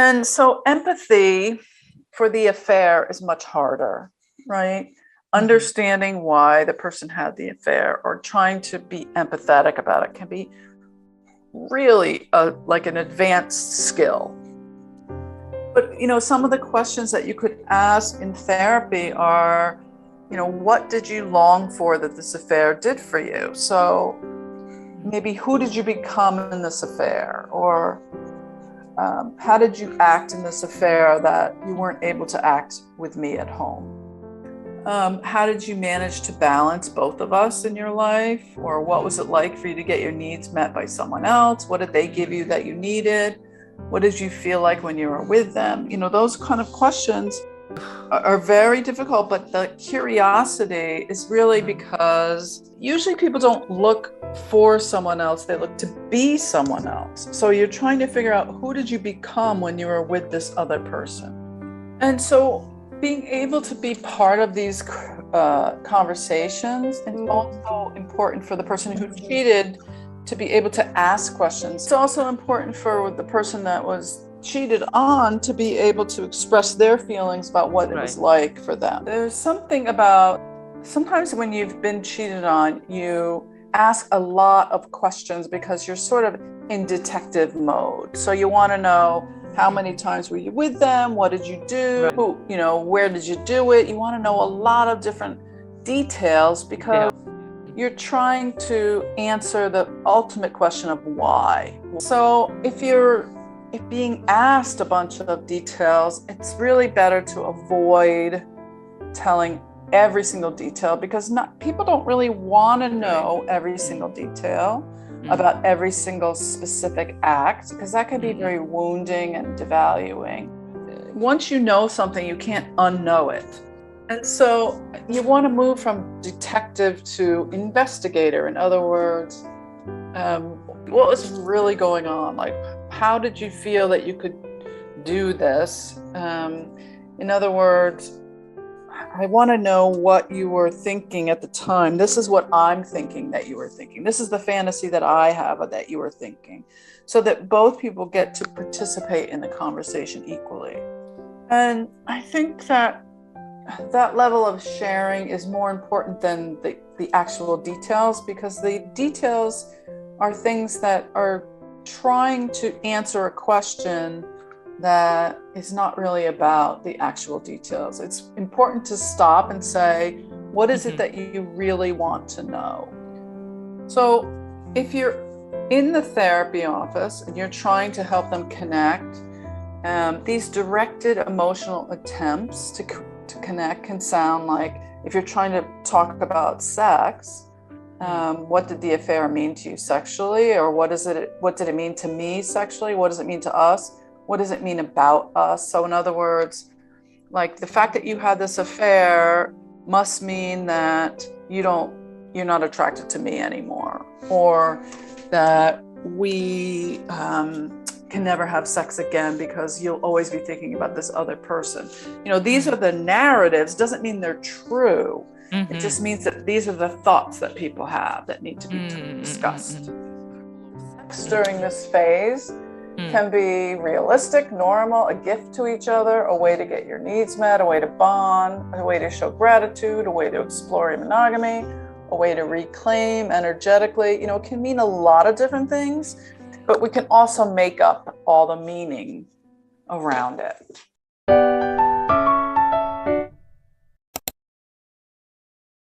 And so empathy for the affair is much harder, right? Understanding why the person had the affair or trying to be empathetic about it can be really like an advanced skill. But, some of the questions that you could ask in therapy are, what did you long for that this affair did for you? So maybe who did you become in this affair? Or how did you act in this affair that you weren't able to act with me at home? How did you manage to balance both of us in your life? Or what was it like for you to get your needs met by someone else? What did they give you that you needed? What did you feel like when you were with them? Those kind of questions are very difficult, but the curiosity is really because usually people don't look for someone else, they look to be someone else. So you're trying to figure out, who did you become when you were with this other person? And so being able to be part of these conversations is also important for the person who cheated to be able to ask questions. It's also important for the person that was cheated on to be able to express their feelings about what it was like for them. There's something about, sometimes when you've been cheated on, you ask a lot of questions because you're sort of in detective mode. So you want to know, how many times were you with them? What did you do? Who, where did you do it? You want to know a lot of different details because you're trying to answer the ultimate question of why. So if being asked a bunch of details, it's really better to avoid telling every single detail because people don't really want to know every single detail about every single specific act, because that can be very wounding and devaluing. Once you know something, you can't unknow it. And so you want to move from detective to investigator. In other words, what was really going on? Like, how did you feel that you could do this? In other words, I want to know what you were thinking at the time. This is what I'm thinking that you were thinking. This is the fantasy that I have that you were thinking, so that both people get to participate in the conversation equally. And I think that level of sharing is more important than the actual details, because the details are things that are trying to answer a question that is not really about the actual details. It's important to stop and say, what is it that you really want to know? So if you're in the therapy office and you're trying to help them connect, these directed emotional attempts to connect can sound like, if you're trying to talk about sex, what did the affair mean to you sexually? Or what did it mean to me sexually? What does it mean to us? What does it mean about us? So in other words, like, the fact that you had this affair must mean that you're not attracted to me anymore, or that we can never have sex again because you'll always be thinking about this other person. These are the narratives. Doesn't mean they're true. It just means that these are the thoughts that people have that need to be discussed. Sex during this phase can be realistic, normal, a gift to each other, a way to get your needs met, a way to bond, a way to show gratitude, a way to explore monogamy, a way to reclaim energetically. It can mean a lot of different things, but we can also make up all the meaning around it.